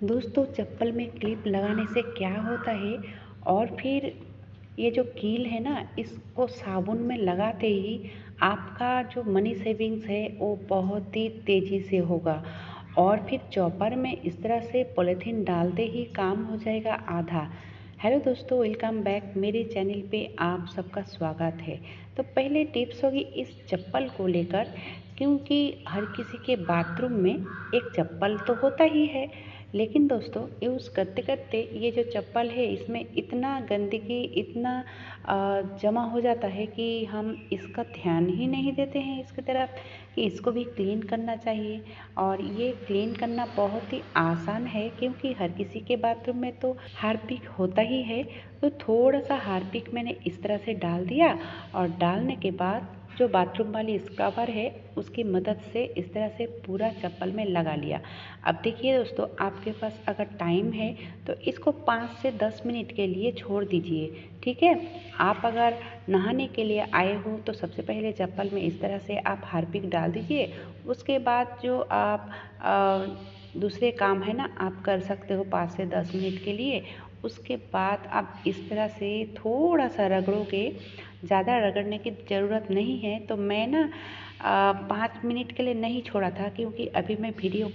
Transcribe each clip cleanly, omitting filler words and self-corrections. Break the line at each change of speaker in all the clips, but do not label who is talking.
दोस्तों चप्पल में क्लिप लगाने से क्या होता है और फिर ये जो कील है ना इसको साबुन में लगाते ही आपका जो मनी सेविंग्स है वो बहुत ही तेज़ी से होगा। और फिर चॉपर में इस तरह से पॉलीथीन डालते ही काम हो जाएगा आधा। हेलो दोस्तों, वेलकम बैक मेरे चैनल पे आप सबका स्वागत है। तो पहले टिप्स होगी इस चप्पल को लेकर, क्योंकि हर किसी के बाथरूम में एक चप्पल तो होता ही है। लेकिन दोस्तों यूज़ करते करते ये जो चप्पल है इसमें इतना गंदगी इतना जमा हो जाता है कि हम इसका ध्यान ही नहीं देते हैं इसकी तरफ कि इसको भी क्लीन करना चाहिए। और ये क्लीन करना बहुत ही आसान है, क्योंकि हर किसी के बाथरूम में तो हार्पिक होता ही है। तो थोड़ा सा हार्पिक मैंने इस तरह से डाल दिया और डालने के बाद जो बाथरूम वाली स्क्रबर है उसकी मदद से इस तरह से पूरा चप्पल में लगा लिया। अब देखिए दोस्तों, आपके पास अगर टाइम है तो इसको 5 से 10 मिनट के लिए छोड़ दीजिए, ठीक है। आप अगर नहाने के लिए आए हो तो सबसे पहले चप्पल में इस तरह से आप हार्पिक डाल दीजिए। उसके बाद जो आप दूसरे काम है ना आप कर सकते हो 5 से 10 मिनट के लिए। उसके बाद आप इस तरह से थोड़ा सा रगड़ोगे, ज़्यादा रगड़ने की ज़रूरत नहीं है। तो मैं ना 5 मिनट के लिए नहीं छोड़ा था, क्योंकि अभी मैं वीडियो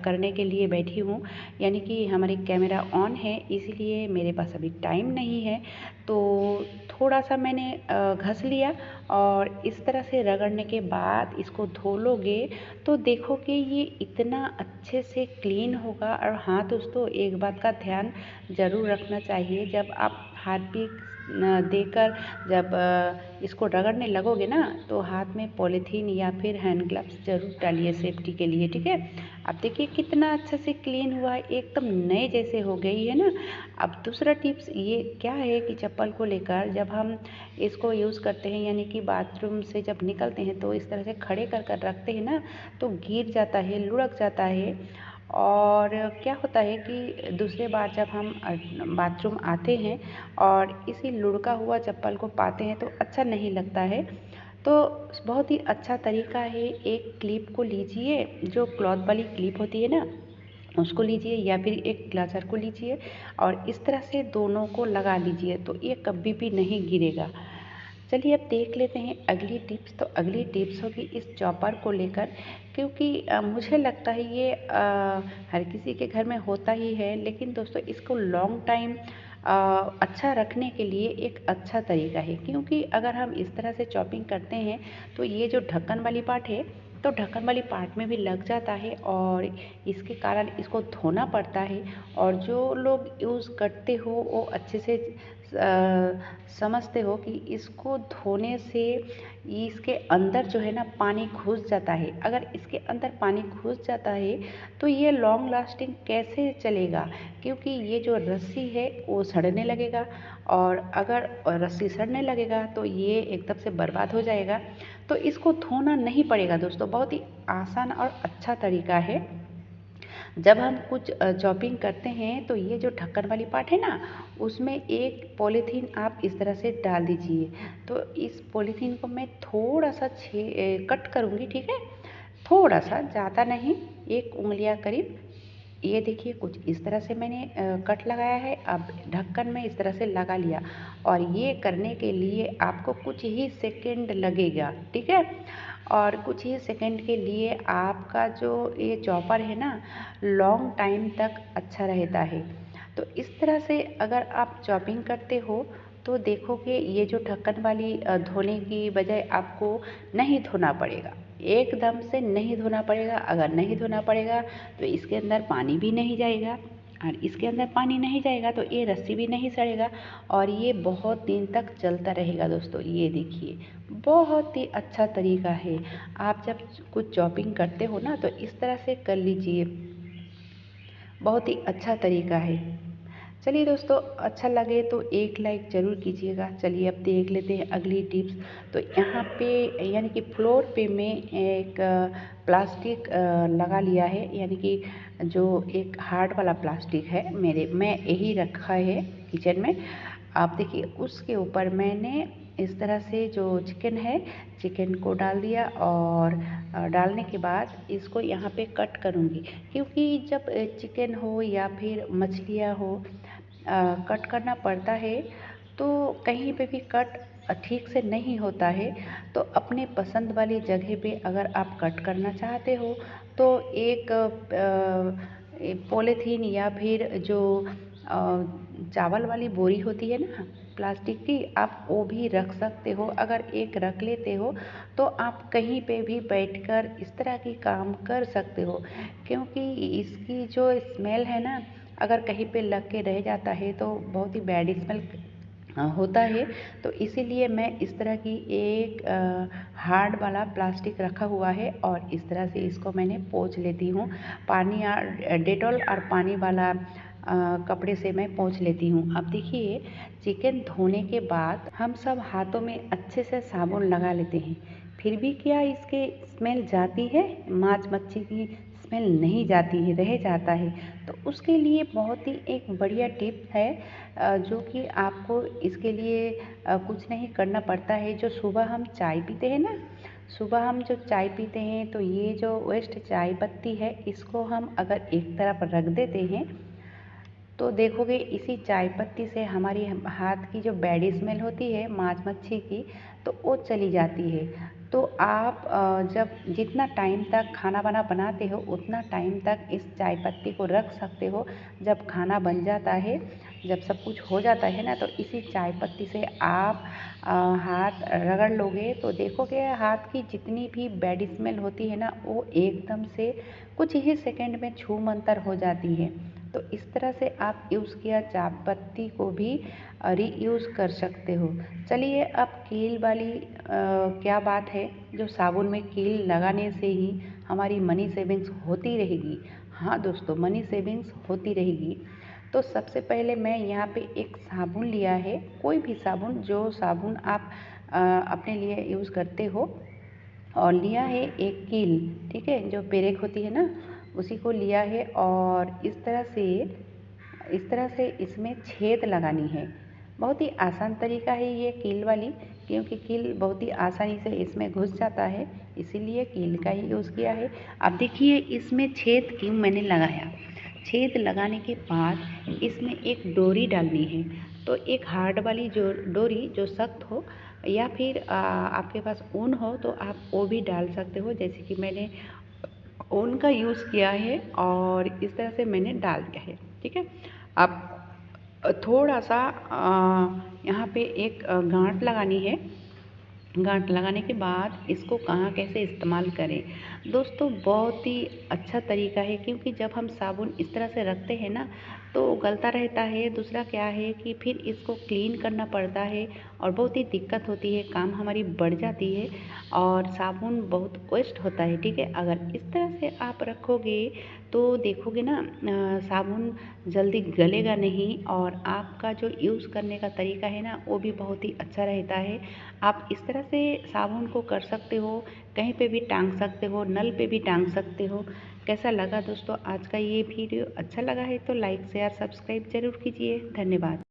करने के लिए बैठी हूँ, यानी कि हमारी कैमरा ऑन है, इसीलिए मेरे पास अभी टाइम नहीं है। तो थोड़ा सा मैंने घस लिया और इस तरह से रगड़ने के बाद इसको धो लोगे तो देखोगे ये इतना अच्छे से क्लीन होगा। और हाँ दोस्तों, एक बात का ध्यान ज़रूर रखना चाहिए, जब आप हार्पिक देकर जब इसको रगड़ने लगोगे ना तो हाथ में पॉलीथीन या फिर हैंड ग्लव्स ज़रूर डालिए सेफ्टी के लिए, ठीक है। अब देखिए कितना अच्छे से क्लीन हुआ है, एकदम नए जैसे हो गई है ना। अब दूसरा टिप्स ये क्या है कि चप्पल को लेकर जब हम इसको यूज़ करते हैं, यानी कि बाथरूम से जब निकलते हैं तो इस तरह से खड़े कर कर रखते हैं ना तो गिर जाता है, लुढ़क जाता है। और क्या होता है कि दूसरे बार जब हम बाथरूम आते हैं और इसी लुढ़का हुआ चप्पल को पाते हैं तो अच्छा नहीं लगता है। तो बहुत ही अच्छा तरीका है, एक क्लिप को लीजिए, जो क्लॉथ वाली क्लिप होती है ना उसको लीजिए या फिर एक ग्लासर को लीजिए और इस तरह से दोनों को लगा लीजिए तो ये कभी भी नहीं गिरेगा। चलिए अब देख लेते हैं अगली टिप्स। तो अगली टिप्स होगी इस चॉपर को लेकर, क्योंकि मुझे लगता है ये हर किसी के घर में होता ही है, लेकिन दोस्तों इसको लॉन्ग टाइम अच्छा रखने के लिए एक अच्छा तरीका है। क्योंकि अगर हम इस तरह से चॉपिंग करते हैं तो ये जो ढक्कन वाली पार्ट है तो ढक्कन वाली पार्ट में भी लग जाता है और इसके कारण इसको धोना पड़ता है। और जो लोग यूज़ करते हो वो अच्छे से समझते हो कि इसको धोने से इसके अंदर जो है ना पानी घुस जाता है। अगर इसके अंदर पानी घुस जाता है तो ये लॉन्ग लास्टिंग कैसे चलेगा, क्योंकि ये जो रस्सी है वो सड़ने लगेगा। और अगर रस्सी सड़ने लगेगा तो ये एकदम से बर्बाद हो जाएगा। तो इसको धोना नहीं पड़ेगा दोस्तों, बहुत ही आसान और अच्छा तरीका है। जब हम कुछ चॉपिंग करते हैं तो ये जो ढक्कन वाली पार्ट है ना उसमें एक पॉलीथीन आप इस तरह से डाल दीजिए। तो इस पॉलीथीन को मैं थोड़ा सा कट करूँगी, ठीक है। थोड़ा सा, ज़्यादा नहीं, एक उंगलियां करीब। ये देखिए कुछ इस तरह से मैंने कट लगाया है। अब ढक्कन में इस तरह से लगा लिया और ये करने के लिए आपको कुछ ही सेकंड लगेगा, ठीक है। और कुछ ही सेकंड के लिए आपका जो ये चॉपर है ना लॉन्ग टाइम तक अच्छा रहता है। तो इस तरह से अगर आप चॉपिंग करते हो तो देखोगे ये जो ढक्कन वाली धोने की बजाय आपको नहीं धोना पड़ेगा, एकदम से नहीं धोना पड़ेगा। अगर नहीं धोना पड़ेगा तो इसके अंदर पानी भी नहीं जाएगा, और इसके अंदर पानी नहीं जाएगा तो ये रस्सी भी नहीं सड़ेगा और ये बहुत दिन तक चलता रहेगा दोस्तों। ये देखिए बहुत ही अच्छा तरीका है। आप जब कुछ चॉपिंग करते हो ना तो इस तरह से कर लीजिए, बहुत ही अच्छा तरीका है। चलिए दोस्तों, अच्छा लगे तो एक लाइक ज़रूर कीजिएगा। चलिए अब देख लेते हैं अगली टिप्स। तो यहाँ पे यानी कि फ्लोर पे मैं एक प्लास्टिक लगा लिया है, यानी कि जो एक हार्ड वाला प्लास्टिक है मैं यही रखा है किचन में। आप देखिए उसके ऊपर मैंने इस तरह से जो चिकन है, चिकन को डाल दिया और डालने के बाद इसको यहाँ पे कट करूँगी, क्योंकि जब चिकन हो या फिर मछलियाँ हो कट करना पड़ता है, तो कहीं पे भी कट ठीक से नहीं होता है। तो अपने पसंद वाली जगह पे अगर आप कट करना चाहते हो तो एक पॉलीथीन या फिर जो चावल वाली बोरी होती है ना प्लास्टिक की, आप वो भी रख सकते हो। अगर एक रख लेते हो तो आप कहीं पे भी बैठकर इस तरह की काम कर सकते हो, क्योंकि इसकी जो स्मेल है ना, अगर कहीं पे लग के रह जाता है तो बहुत ही बैड स्मेल होता है। तो इसीलिए मैं इस तरह की एक हार्ड वाला प्लास्टिक रखा हुआ है और इस तरह से इसको मैंने पोंछ लेती हूँ। पानी या डेटॉल और पानी वाला कपड़े से मैं पोंछ लेती हूँ। अब देखिए, चिकन धोने के बाद हम सब हाथों में अच्छे से साबुन लगा लेते हैं, फिर भी क्या इसके स्मेल जाती है? मांस मच्छी की स्मेल नहीं जाती है, रह जाता है। तो उसके लिए बहुत ही एक बढ़िया टिप है, जो कि आपको इसके लिए कुछ नहीं करना पड़ता है। जो सुबह हम चाय पीते हैं ना, सुबह हम जो चाय पीते हैं तो ये जो वेस्ट चाय पत्ती है, इसको हम अगर एक तरफ रख देते हैं तो देखोगे इसी चाय पत्ती से हमारी हाथ की जो बैड स्मेल होती है मांस मच्छी की, तो वो चली जाती है। तो आप जब जितना टाइम तक खाना वाना बनाते हो उतना टाइम तक इस चाय पत्ती को रख सकते हो। जब खाना बन जाता है, जब सब कुछ हो जाता है ना, तो इसी चाय पत्ती से आप हाथ रगड़ लोगे तो देखोगे हाथ की जितनी भी बैड स्मेल होती है ना, वो एकदम से कुछ ही सेकंड में छू मंतर हो जाती है। तो इस तरह से आप यूज़ किया चाय पत्ती को भी रीयूज़ कर सकते हो। चलिए, अब कील वाली क्या बात है, जो साबुन में कील लगाने से ही हमारी मनी सेविंग्स होती रहेगी। हाँ दोस्तों, मनी सेविंग्स होती रहेगी। तो सबसे पहले मैं यहाँ पे एक साबुन लिया है, कोई भी साबुन, जो साबुन आप अपने लिए यूज़ करते हो, और लिया है एक कील, ठीक है, जो पेरेक होती है ना, उसी को लिया है। और इस तरह से इसमें छेद लगानी है। बहुत ही आसान तरीका है ये कील वाली, क्योंकि कील बहुत ही आसानी से इसमें घुस जाता है, इसीलिए कील का ही यूज़ किया है। अब देखिए, इसमें छेद क्यों मैंने लगाया। छेद लगाने के बाद इसमें एक डोरी डालनी है। तो एक हार्ड वाली जो डोरी जो सख्त हो, या फिर आपके पास ऊन हो तो आप वो भी डाल सकते हो। जैसे कि मैंने ऊन का यूज़ किया है और इस तरह से मैंने डाल दिया है, ठीक है। अब थोड़ा सा यहाँ पे एक गांठ लगानी है। गांठ लगाने के बाद इसको कहाँ कैसे इस्तेमाल करें, दोस्तों बहुत ही अच्छा तरीका है, क्योंकि जब हम साबुन इस तरह से रखते हैं ना तो गलता रहता है। दूसरा क्या है कि फिर इसको क्लीन करना पड़ता है और बहुत ही दिक्कत होती है, काम हमारी बढ़ जाती है और साबुन बहुत वेस्ट होता है, ठीक है। अगर इस तरह से आप रखोगे तो देखोगे ना, साबुन जल्दी गलेगा नहीं और आपका जो यूज़ करने का तरीका है ना, वो भी बहुत ही अच्छा रहता है। आप इस तरह से साबुन को कर सकते हो, कहीं पे भी टांग सकते हो, नल पे भी टांग सकते हो। कैसा लगा दोस्तों आज का ये वीडियो? अच्छा लगा है तो लाइक शेयर सब्सक्राइब ज़रूर कीजिए। धन्यवाद।